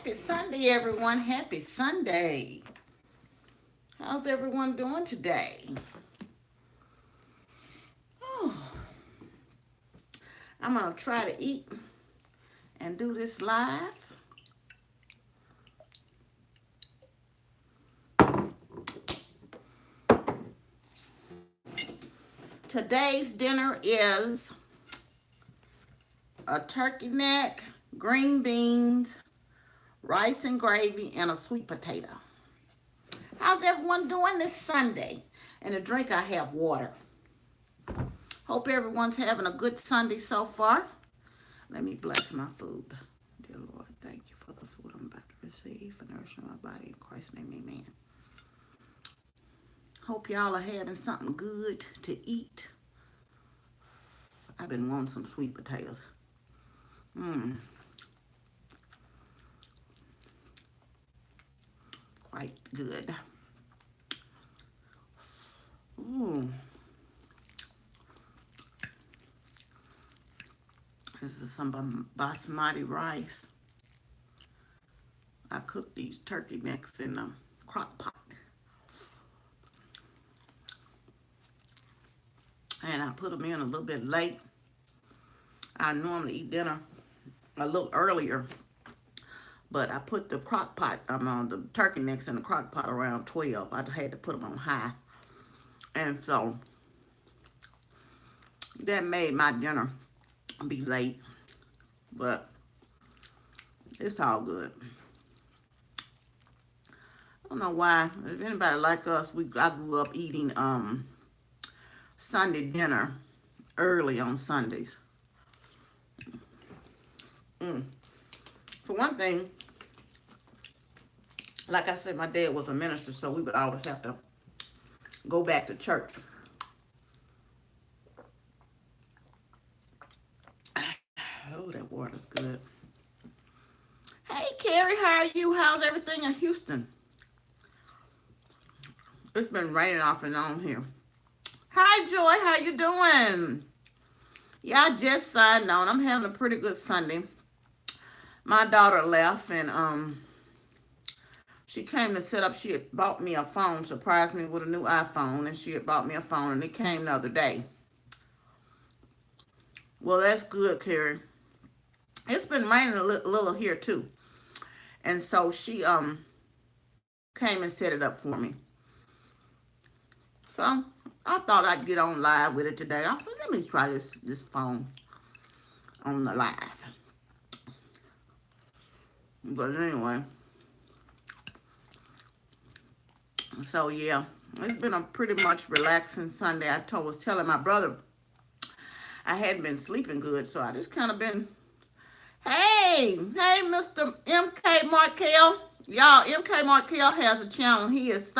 Happy Sunday, everyone. Happy Sunday. How's everyone doing today? Oh, I'm going to try to eat and do this live. Today's dinner is a turkey neck, green beans, rice and gravy, and a sweet potato. How's everyone doing this Sunday? And a drink, I have water. Hope everyone's having a good Sunday so far. Let me bless my food. Dear Lord, thank you for the food I'm about to receive, for nourishing my body. In Christ's name, amen. Hope y'all are having something good to eat. I've been wanting some sweet potatoes. Quite good. Ooh. This is some basmati rice. I cooked these turkey necks in a crock pot. And I put them in a little bit late. I normally eat dinner a little earlier, but I put the crock pot, the turkey necks in the crock pot around 12. I had to put them on high. And so that made my dinner be late, but it's all good. I don't know why. If anybody like us, I grew up eating Sunday dinner early on Sundays. For one thing, like I said, my dad was a minister, so we would always have to go back to church. Oh, that water's good. Hey, Carrie, how are you? How's everything in Houston? It's been raining off and on here. Hi, Joy. How you doing? Yeah, I just signed on. I'm having a pretty good Sunday. My daughter left, and she came to set up. She had bought me a phone, surprised me with a new iPhone, and she had bought me a phone, and it came the other day. Well, that's good, Carrie. It's been raining a little here, too. And so she came and set it up for me. So I thought I'd get on live with it today. I said, let me try this phone on the live. But anyway, so yeah, it's been a pretty much relaxing Sunday. I was telling my brother I hadn't been sleeping good, so I just kind of been, hey, Mr. MK Markel. Y'all, MK Markel has a channel. He is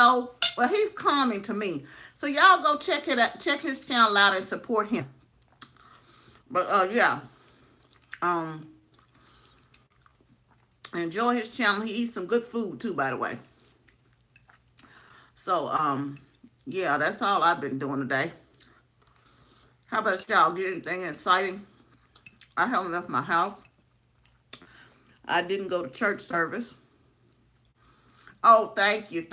he's calming to me. So y'all go check it out, check his channel out and support him. But yeah. Enjoy his channel. He eats some good food too, by the way. So, yeah, that's all I've been doing today. How about y'all? Get anything exciting? I haven't left my house. I didn't go to church service. Oh, thank you.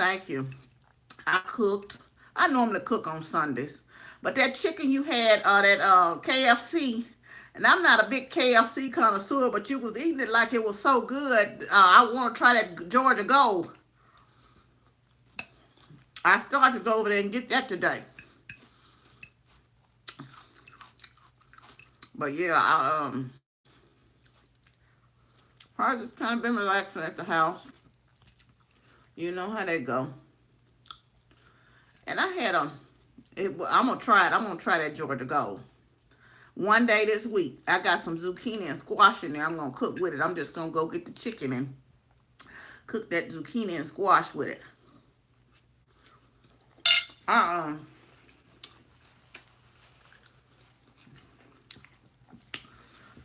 I cooked. I normally cook on Sundays. But that chicken you had, that KFC, and I'm not a big KFC connoisseur, but you was eating it like it was so good. I want to try that Georgia Gold. I started to go over there and get that today. But yeah, I just kind of been relaxing at the house. You know how they go. And I had I'm gonna try it. I'm gonna try that Georgia Gold. One day this week, I got some zucchini and squash in there. I'm gonna cook with it. I'm just gonna go get the chicken and cook that zucchini and squash with it.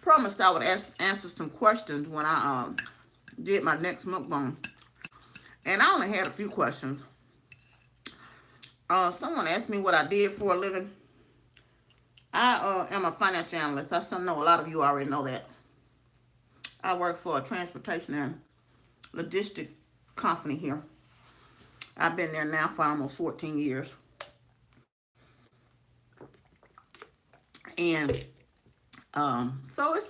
Promised I would answer some questions when I did my next mukbang. And I only had a few questions. Someone asked me what I did for a living. I am a financial analyst. I know a lot of you already know that. I work for a transportation and logistic company here. I've been there now for almost 14 years. And so it's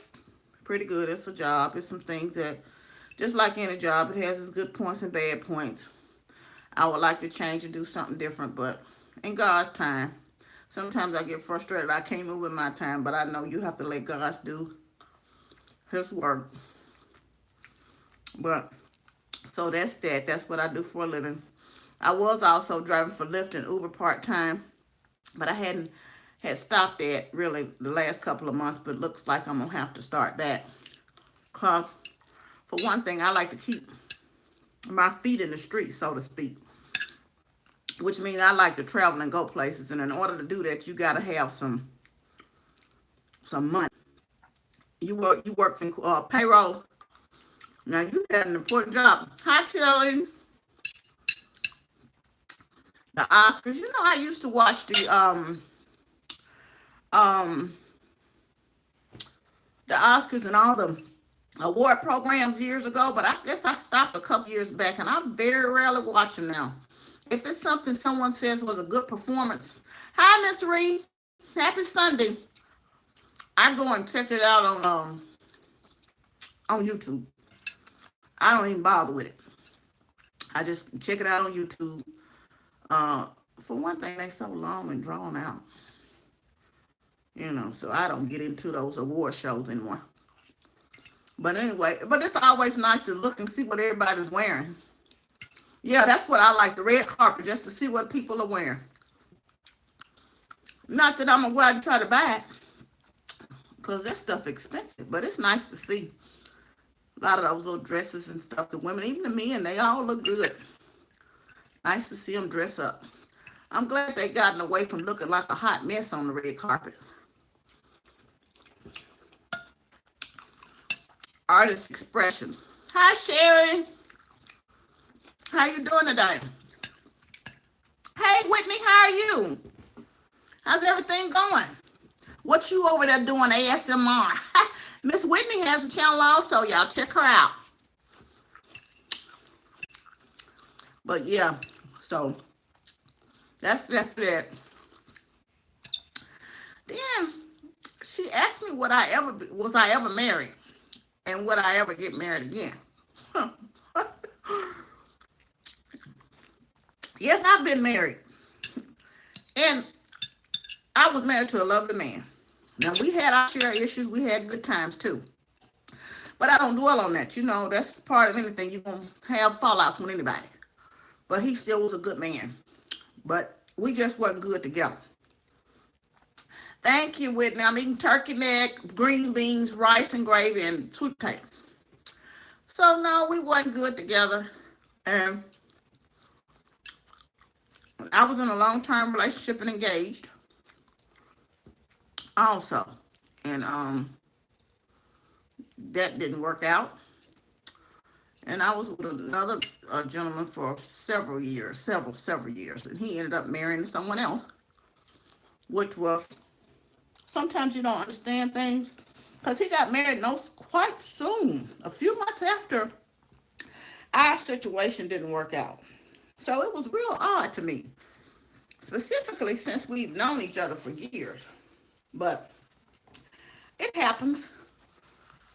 pretty good. It's a job. It's some things that, just like any job, it has its good points and bad points. I would like to change and do something different, but in God's time. Sometimes I get frustrated. I can't move in my time, but I know you have to let God do His work. But so that's that. That's what I do for a living. I was also driving for Lyft and Uber part time, but I hadn't had stopped that really the last couple of months. But it looks like I'm gonna have to start back. Cause for one thing, I like to keep my feet in the street, so to speak, which means I like to travel and go places. And in order to do that, you gotta have some money. You work in payroll. Now you had an important job. Hi, Kelly. The Oscars. You know, I used to watch um the Oscars and all the award programs years ago, but I guess I stopped a couple years back, and I very rarely watch them now. If it's something someone says was a good performance, hi Miss Reed, happy Sunday. I go and check it out on YouTube. I don't even bother with it. I just check it out on YouTube. Uh, for one thing, they so long and drawn out, so I don't get into those award shows anymore. But anyway, but it's always nice to look and see what everybody's wearing. Yeah, that's what I like, the red carpet, just to see what people are wearing. Not that I'm gonna go out and try to buy it, because that stuff expensive, but it's nice to see a lot of those little dresses and stuff. The women, even the men, they all look good. Nice to see them dress up. I'm glad they gotten away from looking like a hot mess on the red carpet. Artist expression. Hi, Sherry. How you doing today? Hey, Whitney, how are you? How's everything going? What you over there doing ASMR? Miss Whitney has a channel also, y'all. Check her out. But yeah, so that's it. Then she asked me was I ever married, and would I ever get married again? Yes, I've been married, and I was married to a lovely man. Now we had our share of issues. We had good times too, but I don't dwell on that. That's part of anything. You're gonna have fallouts with anybody. But he still was a good man. But we just wasn't good together. Thank you, Whitney. I'm eating turkey neck, green beans, rice and gravy, and sweet potato. So no, we wasn't good together. And I was in a long-term relationship and engaged also. And that didn't work out. And I was with another gentleman for several years, several years. And he ended up marrying someone else, which was, sometimes you don't understand things. Because he got married quite soon, a few months after our situation didn't work out. So it was real odd to me, specifically since we've known each other for years. But it happens.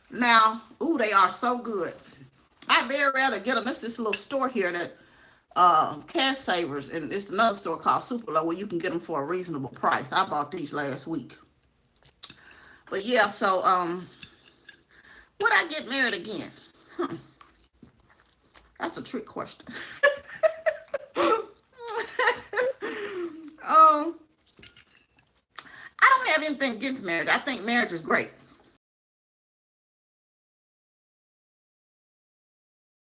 Now, ooh, they are so good. I very rarely get them. It's this little store here that Cash Savers, and it's another store called Super Low where you can get them for a reasonable price. I bought these last week. But yeah, so would I get married again? That's a trick question. um, I don't have anything against marriage. I think marriage is great.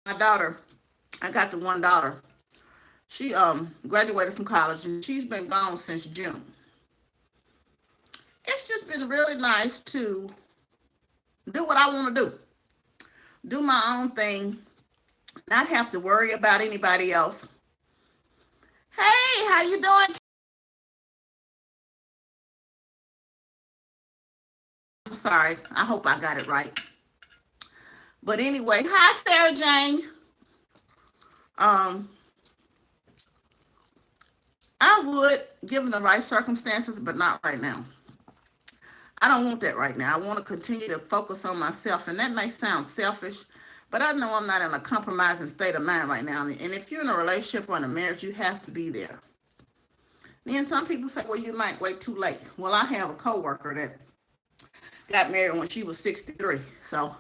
My daughter, I got the one daughter. She graduated from college and she's been gone since June. It's just been really nice to do what I want to do my own thing, not have to worry about anybody else. Hey, how you doing? I'm sorry. I hope I got it right. But anyway, hi Sarah Jane. Um, I would, given the right circumstances, but not right now. I don't want that right now. I want to continue to focus on myself, and that may sound selfish, but I know I'm not in a compromising state of mind right now. And if you're in a relationship or in a marriage, you have to be there. Then some people say, well, you might wait too late. Well, I have a coworker that got married when she was 63. So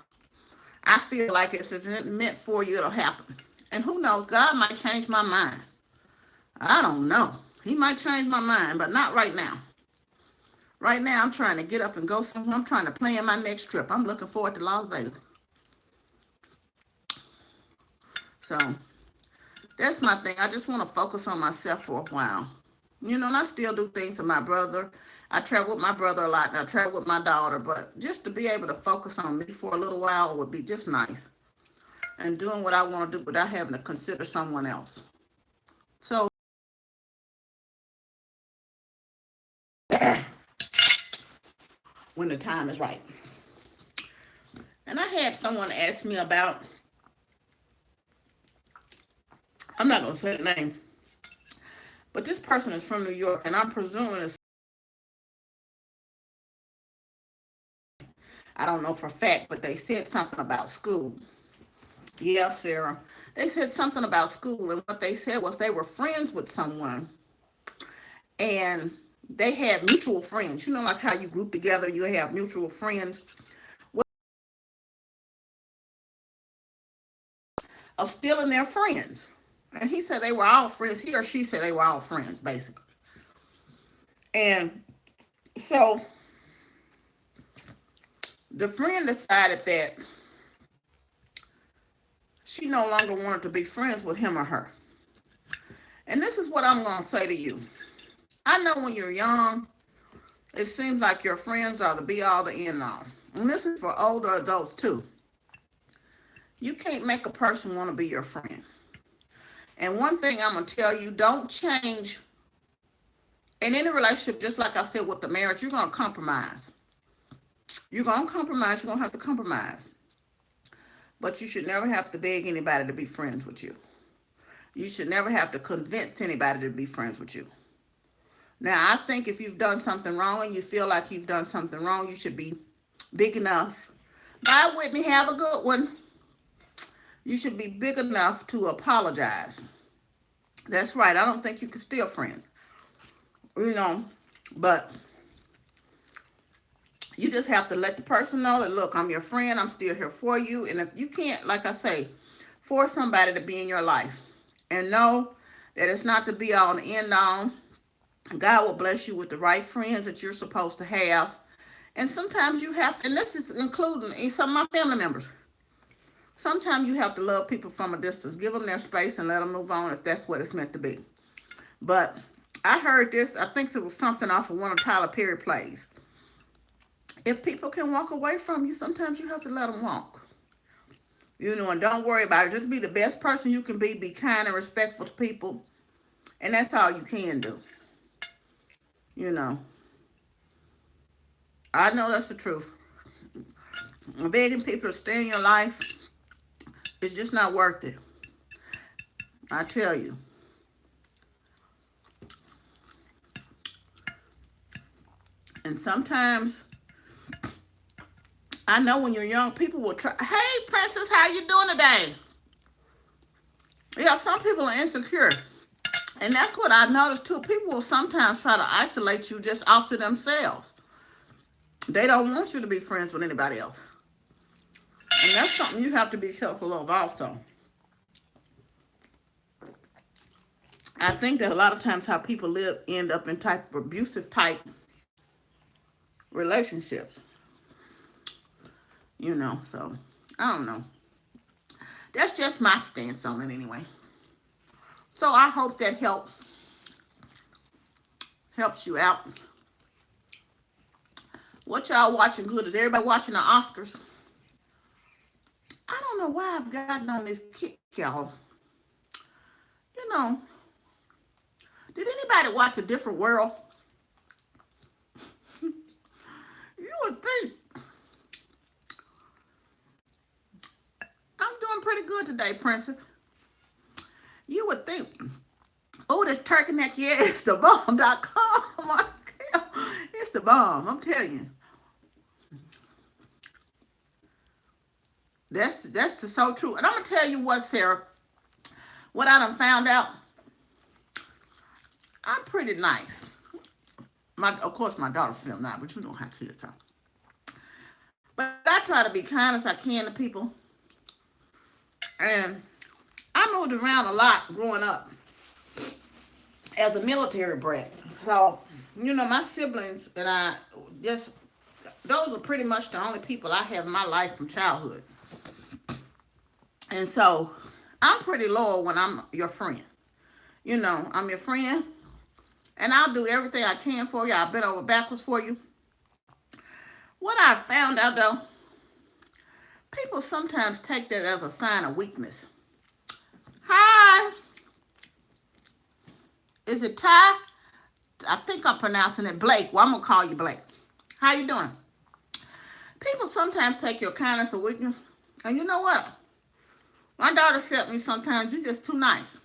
I feel like if it's meant for you, it'll happen. And who knows, God might change my mind. I don't know. He might change my mind, but not right now. Right now, I'm trying to get up and go somewhere. I'm trying to plan my next trip. I'm looking forward to Las Vegas. So that's my thing. I just want to focus on myself for a while. And I still do things with my brother. I travel with my brother a lot, and I travel with my daughter. But just to be able to focus on me for a little while would be just nice. And doing what I want to do without having to consider someone else. So when the time is right. And I had someone ask me about, I'm not going to say the name, but this person is from New York, and I'm presuming it's, I don't know for a fact, but they said something about school. Yeah, Sarah. They said something about school, and what they said was they were friends with someone, and they had mutual friends. Like how you group together, you have mutual friends. Of stealing their friends. And he said they were all friends. He or she said they were all friends, basically. And so the friend decided that she no longer wanted to be friends with him or her. And this is what I'm going to say to you. I know when you're young, it seems like your friends are the be all, the end all. And this is for older adults too. You can't make a person want to be your friend. And one thing I'm going to tell you, don't change. In any relationship, just like I said with the marriage, you're going to compromise. You're going to compromise. You're going to have to compromise. But you should never have to beg anybody to be friends with you. You should never have to convince anybody to be friends with you. Now, I think if you've done something wrong and you feel like you've done something wrong, you should be big enough. Bye, Whitney. Have a good one. You should be big enough to apologize. That's right. I don't think you can steal friends. But you just have to let the person know that, look, I'm your friend. I'm still here for you. And if you can't, like I say, force somebody to be in your life, and know that it's not the be all and end all. God will bless you with the right friends that you're supposed to have. And sometimes you have to, and this is including some of my family members. Sometimes you have to love people from a distance. Give them their space and let them move on if that's what it's meant to be. But I heard this, I think it was something off of one of Tyler Perry plays. If people can walk away from you, sometimes you have to let them walk. And don't worry about it. Just be the best person you can be. Be kind and respectful to people. And that's all you can do. You know. I know that's the truth. Begging people to stay in your life is just not worth it. I tell you. And sometimes, I know when you're young, people will try, hey, Princess, how you doing today? Yeah, some people are insecure. And that's what I noticed too. People will sometimes try to isolate you just off to themselves. They don't want you to be friends with anybody else. And that's something you have to be careful of also. I think that a lot of times how people live end up in type of abusive type relationships. So I don't know. That's just my stance on it anyway. So I hope that helps you out. What y'all watching good? Is everybody watching the Oscars? I don't know why I've gotten on this kick, y'all. You know, did anybody watch A Different World? You would think. I'm doing pretty good today, Princess. You would think, oh, this turkey neck, yeah, it's the bomb.com. It's the bomb. I'm telling you. That's the so true. And I'm gonna tell you what, Sarah, what I done found out, I'm pretty nice. Of course my daughter's still not, but you know how kids are. But I try to be kind as I can to people. And I moved around a lot growing up as a military brat. So, my siblings and I just those are pretty much the only people I have in my life from childhood. And so I'm pretty loyal when I'm your friend. I'm your friend and I'll do everything I can for you. I'll bend over backwards for you. What I found out though, people sometimes take that as a sign of weakness. Hi, is it Ty? I think I'm pronouncing it Blake. Well, I'm gonna call you Blake. How you doing? People sometimes take your kindness as a weakness, and you know what? My daughter said to me sometimes, you're just too nice.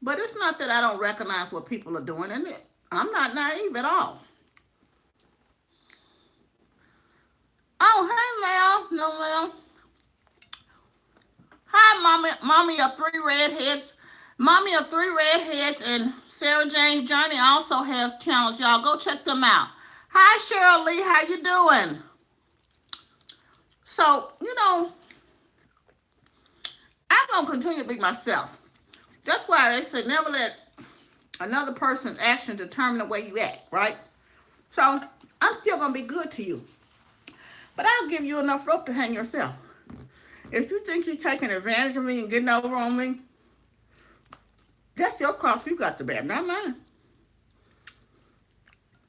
But it's not that I don't recognize what people are doing, and I'm not naive at all. Oh, hey, Mel. No, Mel. Hi, mommy of three redheads. Mommy of three redheads and Sarah Jane's Journey also have channels. Y'all go check them out. Hi, Cheryl Lee. How you doing? So, I'm going to continue to be myself. That's why they say never let another person's action determine the way you act, right? So, I'm still going to be good to you. But I'll give you enough rope to hang yourself. If you think you're taking advantage of me and getting over on me, that's your cross you got to bear, not mine.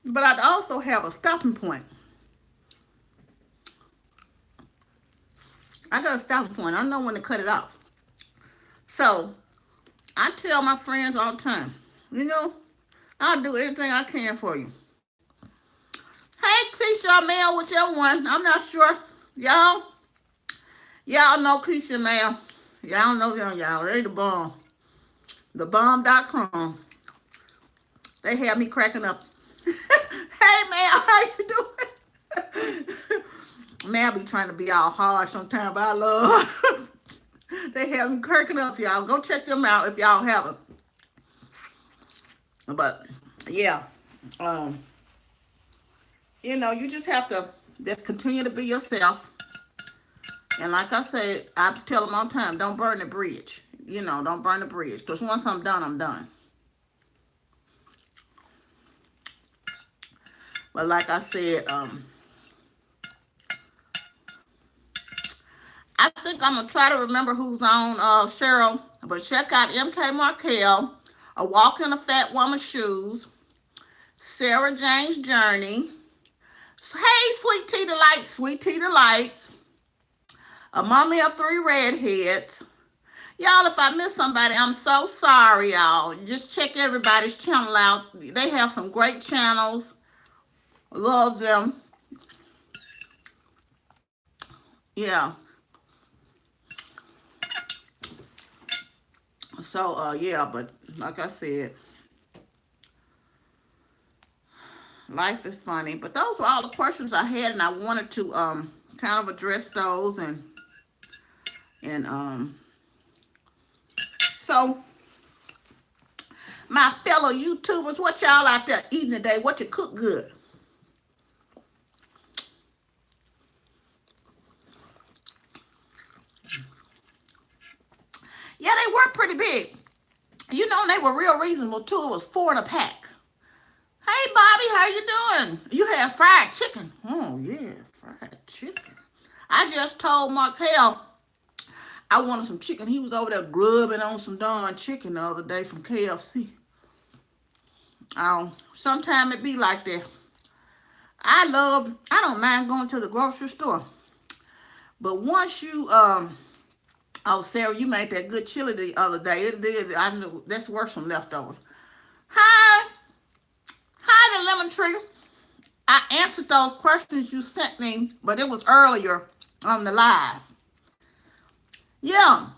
But I'd also have a stopping point. I got a stopping point. I know when to cut it off. So, I tell my friends all the time, I'll do anything I can for you. Hey, Keisha, Mel, whichever one. I'm not sure. Y'all know Keisha, Mel. Y'all know them, y'all. They the bomb. The bomb.com. They have me cracking up. Hey, Mel, how you doing? Mel be trying to be all hard sometimes, but I love They have me cracking up, y'all. Go check them out if y'all haven't. But, yeah. You just have to just continue to be yourself. And like I said, I tell them all the time, don't burn the bridge. Don't burn the bridge. Because once I'm done, I'm done. But like I said, I think I'm going to try to remember who's on Cheryl. But check out MK Markel, A Walk in a Fat Woman's Shoes, Sarah Jane's Journey. Hey, Sweet Tea Delights, Sweet Tea Delights. A Mommy of Three Redheads. Y'all, if I miss somebody, I'm so sorry, y'all. Just check everybody's channel out. They have some great channels. Love them. Yeah. So, yeah, but like I said, life is funny. But those were all the questions I had, and I wanted to kind of address those and so my fellow YouTubers, what y'all out there eating today? What you cook good? Yeah, they were pretty big. They were real reasonable too. It was 4 in a pack. Hey, Bobby, how you doing? You had fried chicken. Oh, yeah, fried chicken. I just told Markel I wanted some chicken. He was over there grubbing on some darn chicken the other day from KFC. Sometimes it be like that. I don't mind going to the grocery store. But once you, oh, Sarah, you made that good chili the other day. It did. I knew that's worse than leftovers. Hi, the lemon tree. I answered those questions you sent me, but it was earlier on the live. Yeah,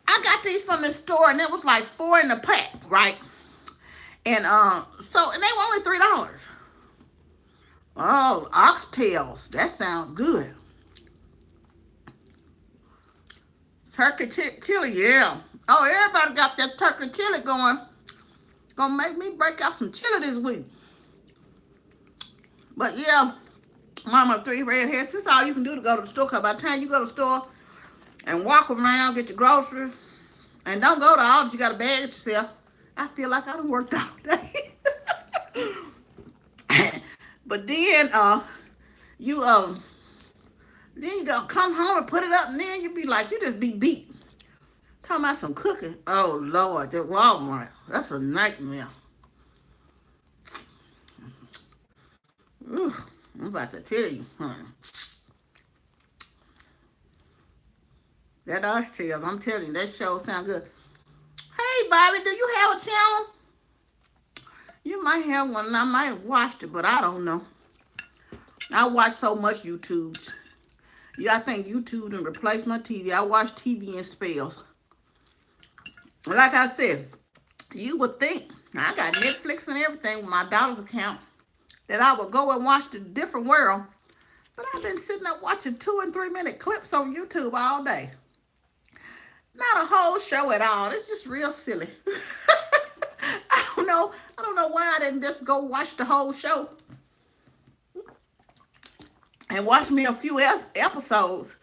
I got these from the store, and it was like four in the pack, right? And and they were only $3. Oh, oxtails. That sounds good. Turkey chili, yeah. Oh, everybody got that turkey chili going. Gonna make me break out some chili this week. But yeah, Mama three redheads. This is all you can do to go to the store. Cause by the time you go to the store and walk around, get your groceries, and don't go to all that you got to bag it yourself. I feel like I done worked all day. But you then you gonna come home and put it up, and then you be like, you just be beat. Talking about some cooking. Oh Lord, that Walmart. That's a nightmare. Ooh, I'm about to tell you, honey. That oxtails, I'm telling you, that show sound good. Hey Bobby, do you have a channel? You might have one, and I might have watched it, but I don't know. I watch so much YouTube. Yeah, I think YouTube done replaced my TV. I watch TV in spells. Like I said, you would think, I got Netflix and everything with my daughter's account, that I would go and watch the different world. But I've been sitting up watching 2 and 3 minute clips on YouTube all day. Not a whole show at all. It's just real silly. I don't know. I don't know why I didn't just go watch the whole show and watch me a few episodes.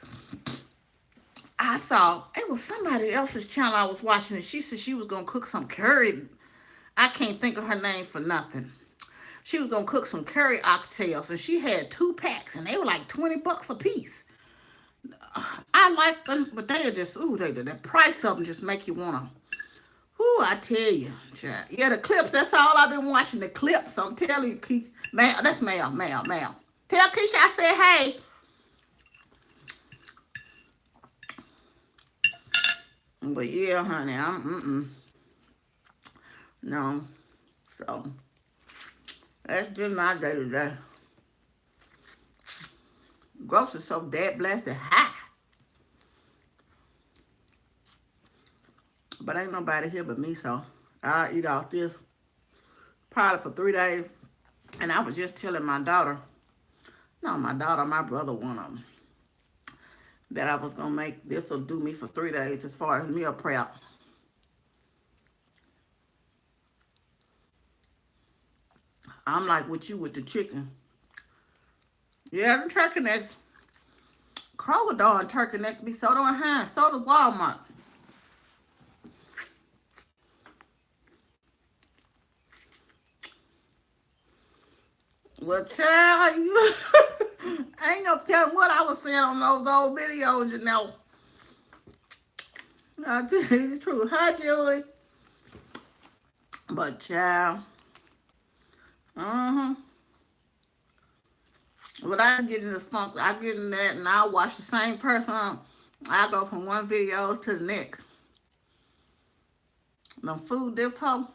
I saw it was somebody else's channel I was watching, and she said she was gonna cook some curry. I can't think of her name for nothing. She was gonna cook some curry oxtails, and she had 2 packs, and they were like $20 a piece. I like them, but they are just the price of them just make you wanna. Ooh, I tell you, child. Yeah, the clips. That's all I've been watching. The clips. I'm telling you, Keisha. Man, that's Mel. Tell Keisha I said hey. But yeah, honey, no. So that's just my day today. Groceries so dead blasted high. But ain't nobody here but me, so I'll eat off this probably for 3 days. And I was just telling my daughter, my brother, one of them, that I was going to make this will do me for 3 days as far as meal prep. I'm like with you with the chicken. Yeah, the turkey necks. Kroger darn turkey necks be so darn high. So does Walmart. Well, child, you I ain't gonna tell what I was saying on those old videos, you know. I'll tell you the truth. Hi, Julie. But, child, but I get in this funk. I get in that, and I watch the same person. I go from one video to the next. The food depot.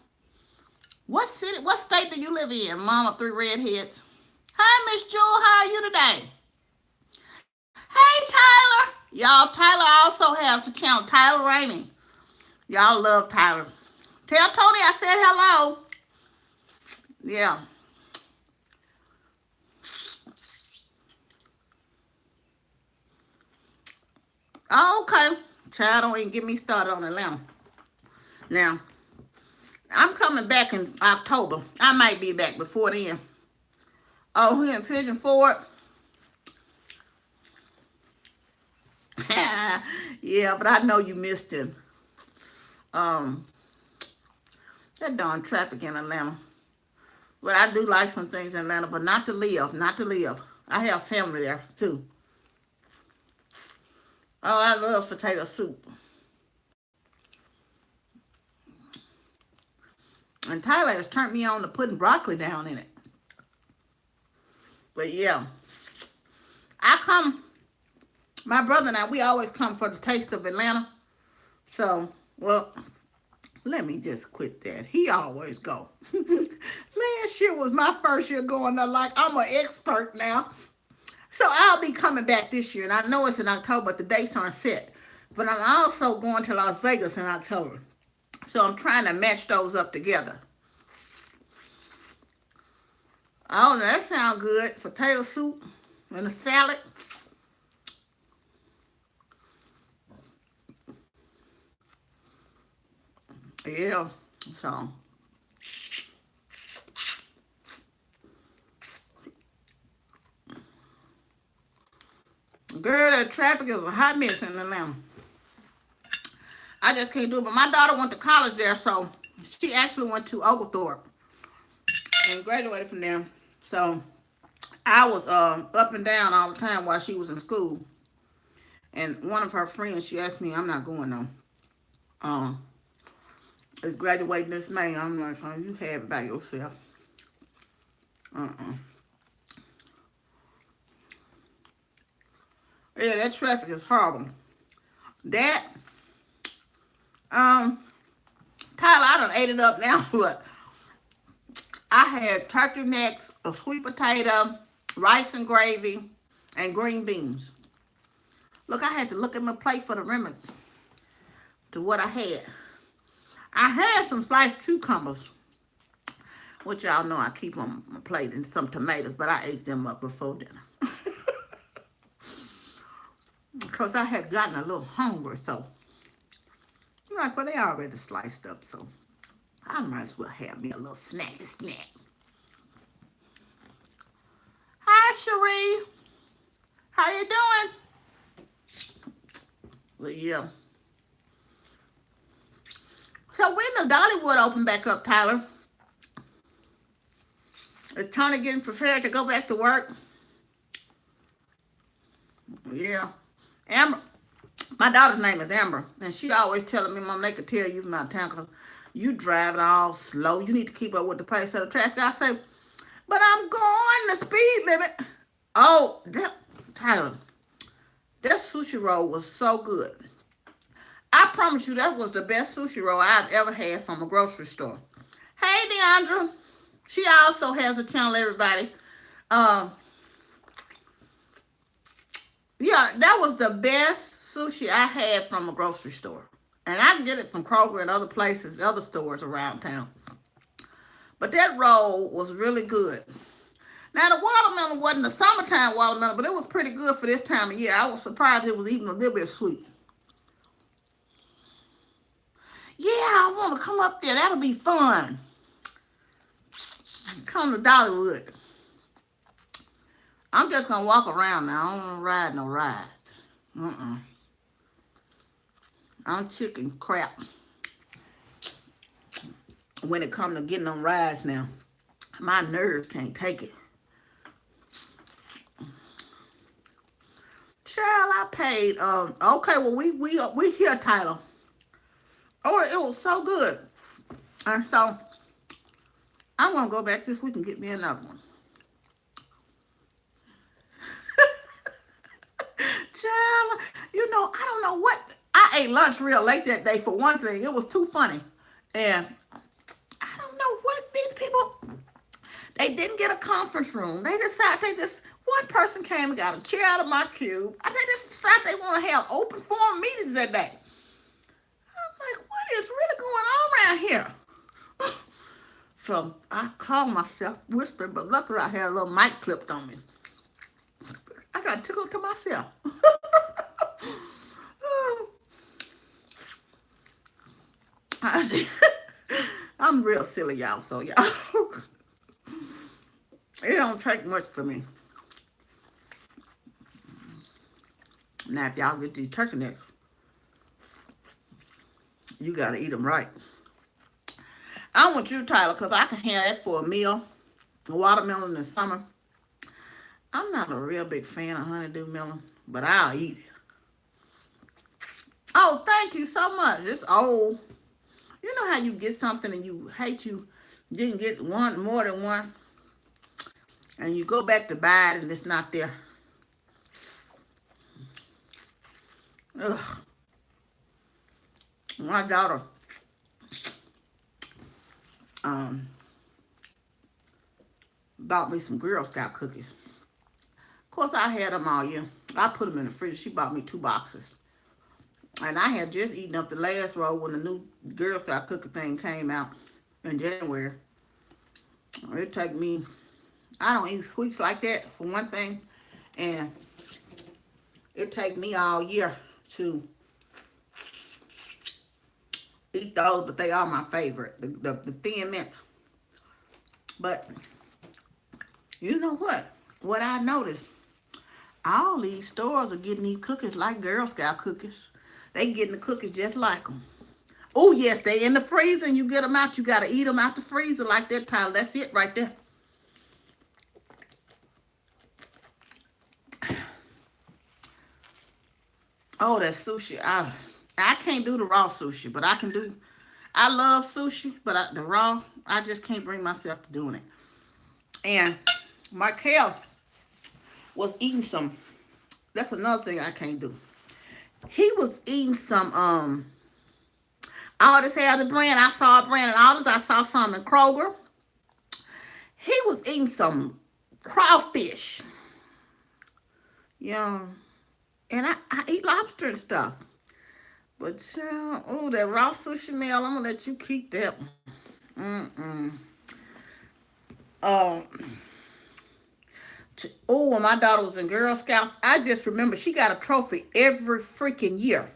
What state do you live in, Mama Three Redheads? Hi, Miss Jewel. How are you today? Hey, Tyler. Y'all, Tyler also has a channel, Tyler Rainey. Y'all love Tyler. Tell Tony I said hello. Yeah. Oh, okay. Child, don't even get me started on Atlanta. Now, I'm coming back in October. I might be back before then. Oh, here in Pigeon Forge. Yeah, but I know you missed it. That darn traffic in Atlanta. But I do like some things in Atlanta, but not to live. I have family there, too. Oh, I love potato soup. And Tyler has turned me on to putting broccoli down in it. But yeah, my brother and I, we always come for the taste of Atlanta. So, well, let me just quit that. He always go. Last year was my first year going there like I'm an expert now. So I'll be coming back this year. And I know it's in October, but the dates aren't set. But I'm also going to Las Vegas in October. So I'm trying to match those up together. Oh, that sounds good. Potato soup and a salad. Yeah. So, girl, that traffic is a hot mess in Atlanta. I just can't do it. But my daughter went to college there, so she actually went to Oglethorpe and graduated from there. So I was up and down all the time while she was in school. And one of her friends, she asked me, I'm not going though. Uh, is graduating this May. I'm like, oh, you have it by yourself. Uh-uh. Yeah, that traffic is horrible. That, um, Tyler, I done ate it up now. But I had turkey necks, a sweet potato, rice and gravy, and green beans. Look, I had to look at my plate for the remnants to what I had. I had some sliced cucumbers, which y'all know I keep on my plate, and some tomatoes, but I ate them up before dinner. Because I had gotten a little hungry, so I'm like, well, they already sliced up, so I might as well have me a little snacky snack. Hi, Cherie. How you doing? Well, yeah. So when does Dollywood open back up, Tyler? Is Tony getting prepared to go back to work? Yeah. Amber, my daughter's name is Amber, and she always telling me, Mom, they could tell you from out of town because you driving all slow. You need to keep up with the pace of the traffic. I say, but I'm going the speed limit. Oh, Tyler, that sushi roll was so good. I promise you that was the best sushi roll I've ever had from a grocery store. Hey, Deandra. She also has a channel, everybody. Um, yeah, that was the best sushi I had from a grocery store. And I can get it from Kroger and other places, other stores around town. But that roll was really good. Now, the watermelon wasn't the summertime watermelon, but it was pretty good for this time of year. I was surprised it was even a little bit sweet. Yeah, I want to come up there. That'll be fun. Come to Dollywood. I'm just going to walk around now. I don't want to ride no rides. I'm chicken crap when it comes to getting on rides now. My nerves can't take it. Child, I paid. Okay, well we here, Tyler. Oh, it was so good, and so I'm gonna go back this week and get me another one. Child, I don't know what. I ate lunch real late that day for one thing. It was too funny, and I don't know what these people. They didn't get a conference room. They decided one person came and got a chair out of my cube. And they just decided they want to have open forum meetings that day. I'm like, what is really going on around here? So I called myself whispering, but luckily I had a little mic clipped on me. I got tickled to myself. I'm real silly, y'all, so y'all. It don't take much for me. Now, if y'all get these turkey necks, you got to eat them right. I want you, Tyler, because I can have that for a meal. Watermelon in the summer. I'm not a real big fan of honeydew melon, but I'll eat it. Oh, thank you so much. It's old. You know how you get something and you hate you didn't get one more than one, and you go back to buy it and it's not there. Ugh. My daughter um, bought me some Girl Scout cookies. Of course, I had them all year. I put them in the fridge. She bought me 2 boxes. And I had just eaten up the last roll when the new Girl Scout cookie thing came out in January. It take me, I don't eat sweets like that for one thing, and it take me all year to eat those, but they are my favorite, the thin mint. But you know what? What I noticed, all these stores are getting these cookies like Girl Scout cookies. They getting the cookies just like them. Oh yes, they in the freezer and you get them out. You gotta eat them out the freezer like that, Tyler. That's it right there. Oh, that sushi. I can't do the raw sushi, but I can do. I love sushi, but the raw, I just can't bring myself to doing it. And Markel was eating some. That's another thing I can't do. He was eating some all this has a brand. I saw a brand and all this. I saw some in Kroger. He was eating some crawfish. Yeah. And I eat lobster and stuff. But oh, that raw sushi meal, I'm gonna let you keep that one. Mm-mm. Um, oh, when my daughter was in Girl Scouts, I just remember she got a trophy every freaking year.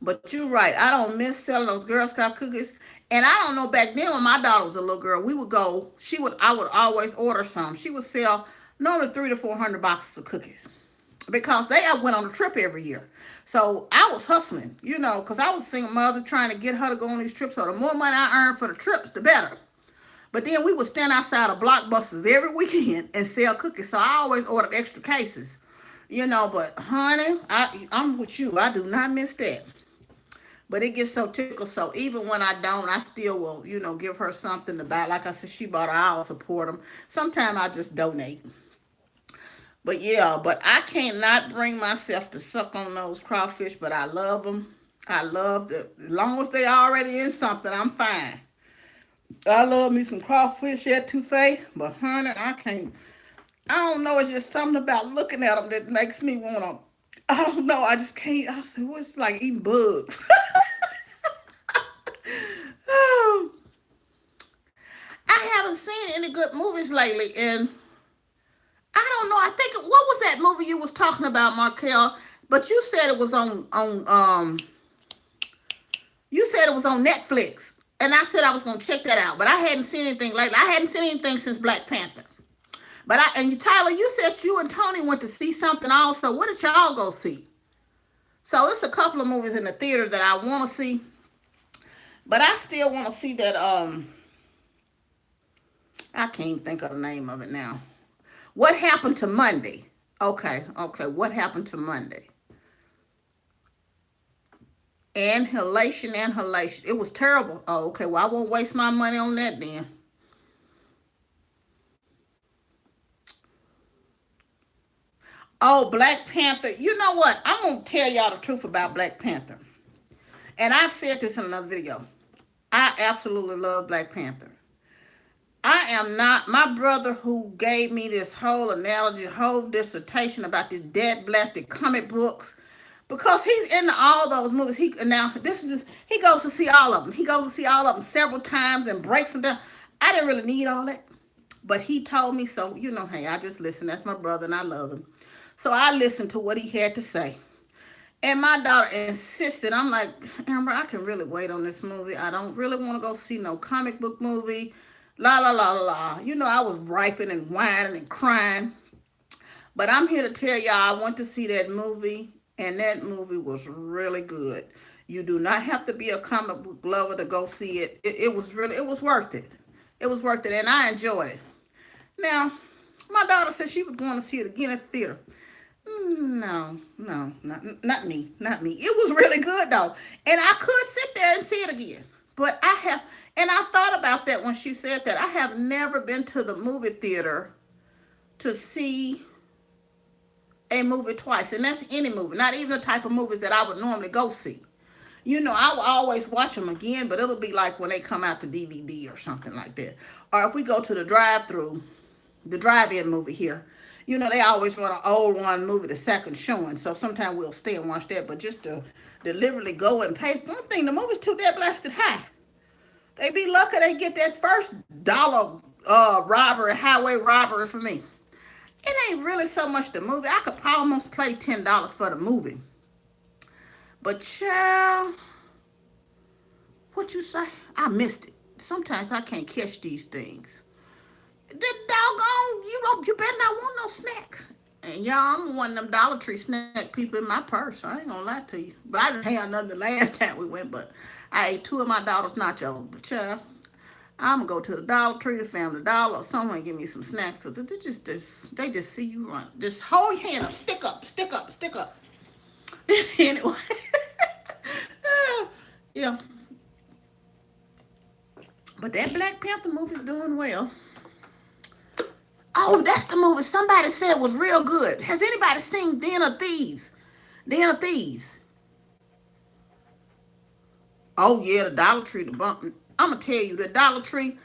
But you're right, I don't miss selling those Girl Scout cookies. And I don't know, back then when my daughter was a little girl, we would go. I would always order some. She would sell normally 300 to 400 boxes of cookies because they went on a trip every year. So I was hustling, because I was a single mother trying to get her to go on these trips. So the more money I earned for the trips, the better. But then we would stand outside of Blockbusters every weekend and sell cookies. So I always ordered extra cases, But honey, I'm with you. I do not miss that. But it gets so typical. So even when I don't, I still will, give her something to buy. Like I said, she bought her, I'll support them. Sometimes I just donate. But yeah, but I cannot bring myself to suck on those crawfish, but I love them. I love it. As long as they already in something, I'm fine. I love me some crawfish etouffee, but honey, I can't. I don't know. It's just something about looking at them that makes me want to. I don't know. I just can't. I said, what's like eating bugs? Oh, I haven't seen any good movies lately, and I don't know. I think what was that movie you was talking about, Markel? But you said it was on you said it was on Netflix, and I said I was gonna check that out, but I hadn't seen anything lately. I hadn't seen anything since Black Panther. But Tyler, you said you and Tony went to see something also. What did y'all go see? So it's a couple of movies in the theater that I want to see, but I still want to see that. I can't think of the name of it now. What happened to Monday? Okay, okay. What happened to Monday? Inhalation, inhalation. It was terrible. Oh, okay. Well, I won't waste my money on that then. Oh, Black Panther. You know what? I'm gonna tell y'all the truth about Black Panther. And I've said this in another video. I absolutely love Black Panther. I am not my brother who gave me this whole analogy, whole dissertation about these dead blasted comic books. Because he's in all those movies. He goes to see all of them. He goes to see all of them several times and breaks them down. I didn't really need all that. But he told me so, hey, I just listen. That's my brother and I love him. So I listened to what he had to say. And my daughter insisted. I'm like, Amber, I can really wait on this movie. I don't really want to go see no comic book movie. La la la la la. I was griping and whining and crying. But I'm here to tell y'all I went to see that movie, and that movie was really good. You do not have to be a comic book lover to go see it. It was worth it. It was worth it, and I enjoyed it. Now, my daughter said she was going to see it again at the theater. No, no, not me, not me. It was really good though, and I could sit there and see it again. But and I thought about that when she said that. I have never been to the movie theater to see a movie twice, and that's any movie, not even the type of movies that I would normally go see. I will always watch them again, but it'll be like when they come out to DVD or something like that. Or if we go to the drive-in movie here, They always run an old one movie, the second showing. So sometimes we'll stay and watch that. But just to deliberately go and pay for one thing, the movie's too that blasted high. They be lucky they get that first dollar robbery, highway robbery for me. It ain't really so much the movie. I could almost play $10 for the movie. But child, what you say? I missed it. Sometimes I can't catch these things. The doggone, you better not want no snacks. And y'all, I'm one of them Dollar Tree snack people in my purse. I ain't gonna lie to you. But I didn't have none the last time we went, but I ate two of my daughter's nachos. But child, I'm gonna go to the Dollar Tree, the Family Dollar, or somewhere and give me some snacks because they just see you run. Just hold your hand up, stick up, stick up, stick up. Anyway, yeah. But that Black Panther movie's doing well. Oh, that's the movie somebody said was real good. Has anybody seen Den of Thieves? Den of Thieves. Oh yeah, the Dollar Tree. I'm gonna tell you, the Dollar Tree.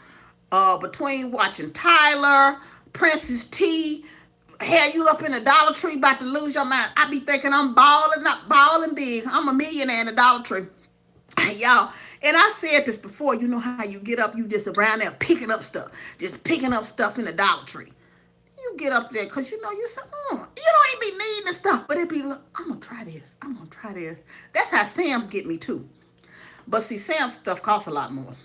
Between watching Tyler, Princess T, had you up in the Dollar Tree about to lose your mind. I be thinking I'm balling up, balling big. I'm a millionaire in the Dollar Tree, y'all. And I said this before. You know how you get up, you just around there picking up stuff, just picking up stuff in the Dollar Tree. You get up there because you say, you don't even be needing the stuff, but it be, look, I'm gonna try this. I'm gonna try this. That's how Sam's get me too. But see, Sam's stuff costs a lot more.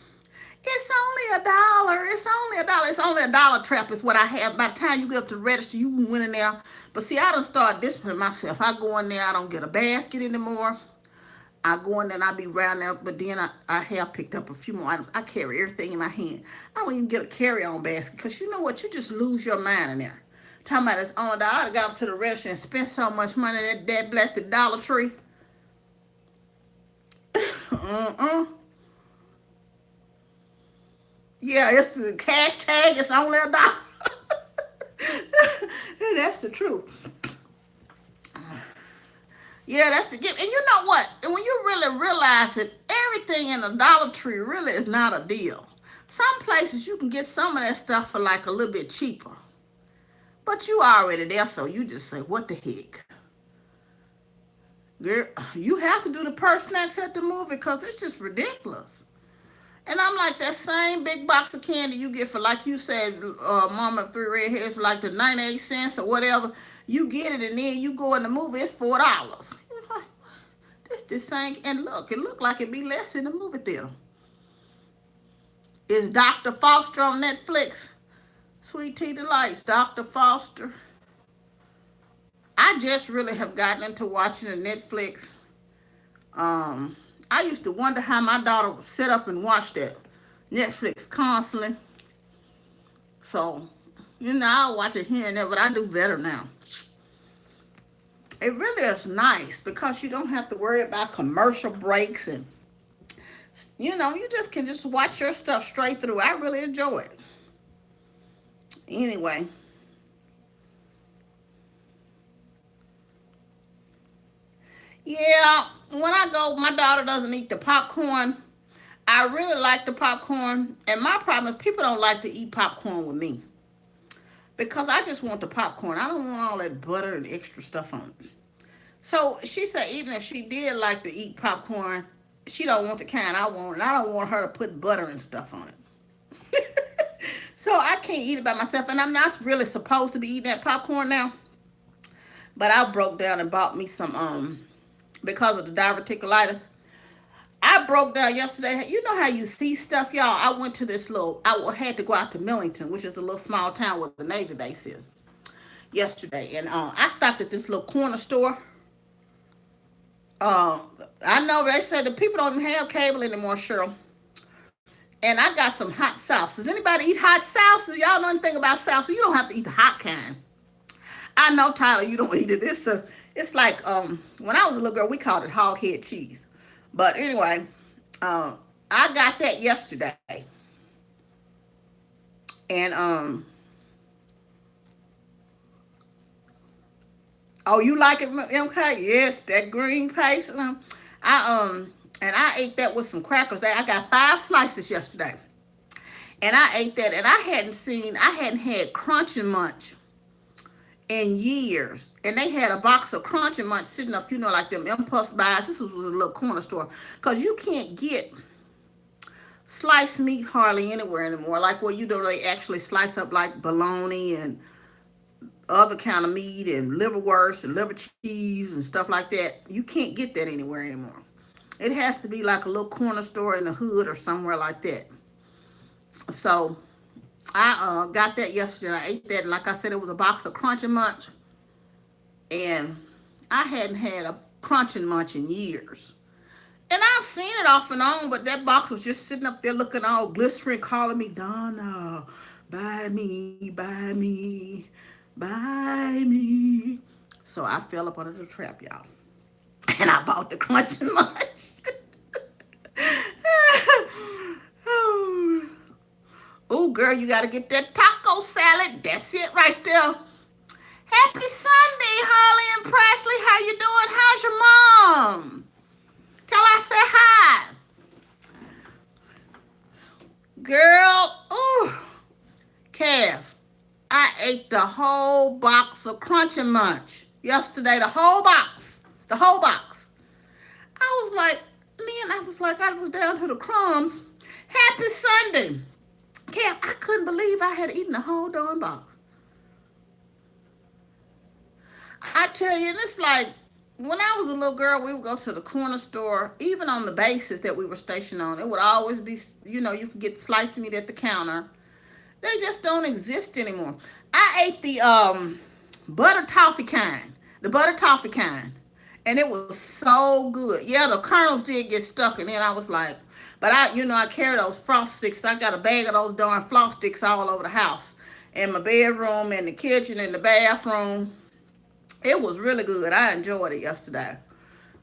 It's only $1. It's only $1. It's only a dollar trap is what I have. By the time you get up to the register, you went in there. But see, I done start disciplining myself. I go in there, I don't get a basket anymore. I go in there and I be around there, but then I have picked up a few more items. I carry everything in my hand. I don't even get a carry-on basket because you know what? You just lose your mind in there. Talking about it's on $1. I got up to the register and spent so much money at that blessed Dollar Tree. uh-uh. Yeah, it's a cash tag. It's only $1. That's the truth. Yeah, that's the gift. And you know what? And when you really realize that everything in a Dollar Tree really is not a deal. Some places you can get some of that stuff for like a little bit cheaper. But you already there, so you just say, what the heck? Girl, you have to do the purse snacks at the movie because it's just ridiculous. And I'm like, that same big box of candy you get for, like you said, Mama of Three Redheads, for like the 98 cents or whatever. You get it, and then you go in the movie, it's $4. You're like, this the same. And look, it looked like it'd be less in the movie theater. Is Dr. Foster on Netflix? Sweet Tea Delights, Dr. Foster. I just really have gotten into watching the Netflix. I used to wonder how my daughter would sit up and watch that Netflix constantly. So, I watch it here and there, but I do better now. It really is nice because you don't have to worry about commercial breaks and, you just can just watch your stuff straight through. I really enjoy it. Anyway. Yeah, when I go, my daughter doesn't eat the popcorn. I really like the popcorn. And my problem is people don't like to eat popcorn with me. Because I just want the popcorn. I don't want all that butter and extra stuff on it. So she said even if she did like to eat popcorn, she don't want the kind I want. And I don't want her to put butter and stuff on it. So I can't eat it by myself. And I'm not really supposed to be eating that popcorn now. But I broke down and bought me some, because of the diverticulitis. I broke down yesterday. You know how you see stuff, y'all? I went to I had to go out to Millington, which is a little small town where the Navy base is, yesterday. And I stopped at this little corner store. I know they said the people don't even have cable anymore, Cheryl. And I got some hot sauce. Does anybody eat hot sauce? Do y'all know anything about sauce? So you don't have to eat the hot kind. I know, Tyler, you don't eat it. It's like when I was a little girl, we called it hog head cheese. But anyway, I got that yesterday. And oh, you like it, MK? Yes, that green paste. And I ate that with some crackers. I got 5 slices yesterday. And I ate that, and I hadn't had Crunch and Munch in years. And they had a box of Crunchy Munch sitting up, like them impulse buys. This was a little corner store. Because you can't get sliced meat hardly anywhere anymore. Like where they actually slice up like bologna and other kind of meat and liverwurst and liver cheese and stuff like that. You can't get that anywhere anymore. It has to be like a little corner store in the hood or somewhere like that. So I got that yesterday. I ate that, and like I said, it was a box of Crunchy Munch, and I hadn't had a Crunchy Munch in years. And I've seen it off and on, but that box was just sitting up there looking all glistering, calling me, Donna, buy me, buy me, buy me. So I fell up under the trap, y'all. And I bought the Crunchy Munch. Oh, girl, you got to get that taco salad. That's it right there. Happy Sunday, Harley and Presley. How you doing? How's your mom? Tell her I say hi. Girl, ooh, Cav, I ate the whole box of Crunchy Munch yesterday. The whole box. The whole box. I was down to the crumbs. Happy Sunday. Cav, I couldn't believe I had eaten the whole darn box. I tell you, and it's like when I was a little girl, we would go to the corner store, even on the basis that we were stationed on. It would always be, you could get sliced meat at the counter. They just don't exist anymore. I ate the butter toffee kind, and it was so good. Yeah, the kernels did get stuck, and then I was like, but I carry those frost sticks. I got a bag of those darn floss sticks all over the house, in my bedroom, in the kitchen, in the bathroom. It was really good. I enjoyed it yesterday.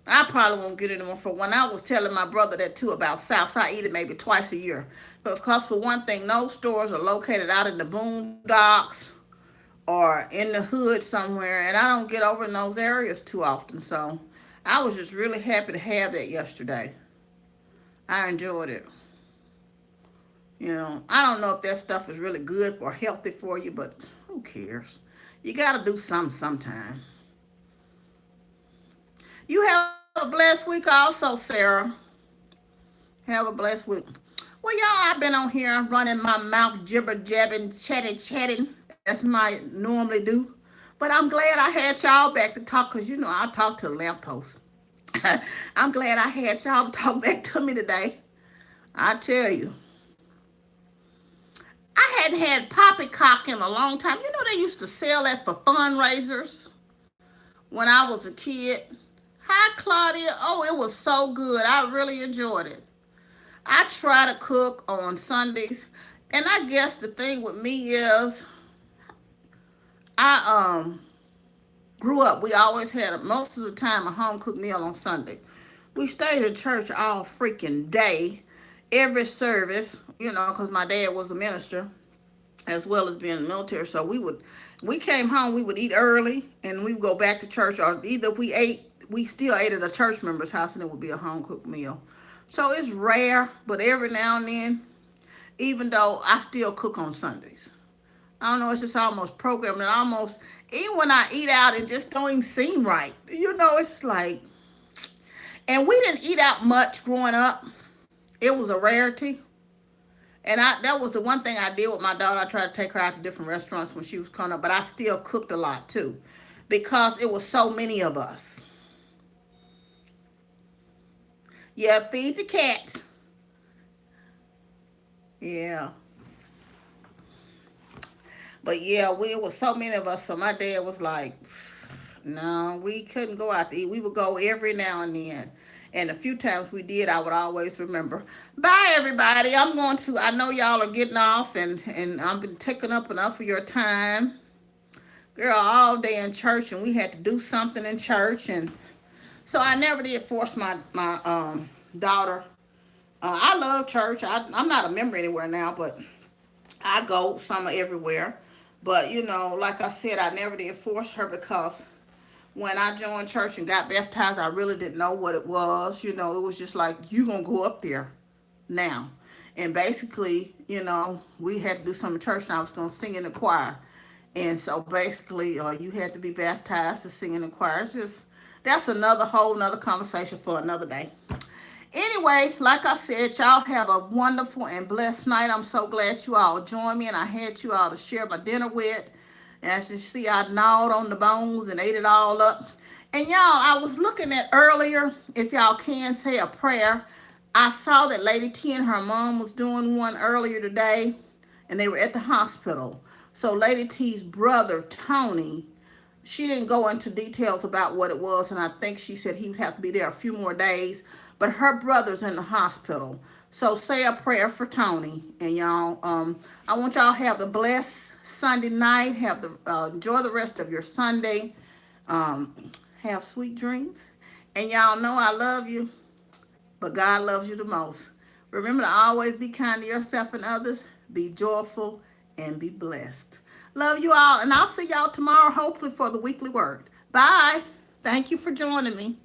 I probably won't get any more for one. I was telling my brother that too about South. I eat it maybe twice a year. But because for one thing, those stores are located out in the boondocks or in the hood somewhere, and I don't get over in those areas too often. So I was just really happy to have that yesterday. I enjoyed it. I don't know if that stuff is really good or healthy for you, but who cares? You got to do something sometime. You have a blessed week also, Sarah. Have a blessed week. Well, y'all, I've been on here running my mouth, jibber jabbing, chatting. That's my normally do. But I'm glad I had y'all back to talk because, I talk to the lamppost. I'm glad I had y'all talk back to me today. I tell you. I hadn't had poppycock in a long time. They used to sell that for fundraisers when I was a kid. Hi, Claudia. Oh, it was so good. I really enjoyed it. I try to cook on Sundays, and I guess the thing with me is I grew up. We always had most of the time a home cooked meal on Sunday. We stayed in church all freaking day, every service. Because my dad was a minister as well as being in the military. So we came home, we would eat early, and we would go back to church, or either we still ate at a church member's house, and it would be a home cooked meal. So it's rare, but every now and then, even though I still cook on Sundays. I don't know, it's just almost programmed, and almost, even when I eat out, it just don't even seem right. It's like, and we didn't eat out much growing up. It was a rarity. And that was the one thing I did with my daughter. I tried to take her out to different restaurants when she was coming up, but I still cooked a lot too because it was so many of us. Yeah, feed the cat. Yeah. But yeah, we it was so many of us, so my dad was like, no, we couldn't go out to eat. We would go every now and then. And a few times we did, I would always remember. Bye, everybody. I know y'all are getting off, and I've been taking up enough of your time. Girl, all day in church, and we had to do something in church. And so I never did force my daughter. I love church. I'm not a member anywhere now, but I go some everywhere. But, like I said, I never did force her because when I joined church and got baptized, I really didn't know what it was. It was just like, you going to go up there now. And basically, we had to do some in church, and I was going to sing in the choir. And so basically, you had to be baptized to sing in the choir. It's just that's another whole another conversation for another day. Anyway, like I said, y'all have a wonderful and blessed night. I'm so glad you all joined me and I had you all to share my dinner with. As you see, I gnawed on the bones and ate it all up. And y'all, I was looking at earlier, if y'all can say a prayer. I saw that Lady T and her mom was doing one earlier today, and they were at the hospital. So Lady T's brother, Tony, she didn't go into details about what it was, and I think she said he would have to be there a few more days. But her brother's in the hospital, so say a prayer for Tony. And y'all, I want y'all to have the blessed Sunday night. Have the enjoy the rest of your Sunday. Have sweet dreams, and y'all know I love you, but God loves you the most. Remember to always be kind to yourself and others. Be joyful and be blessed. Love you all, and I'll see y'all tomorrow, hopefully, for the weekly word. Bye. Thank you for joining me.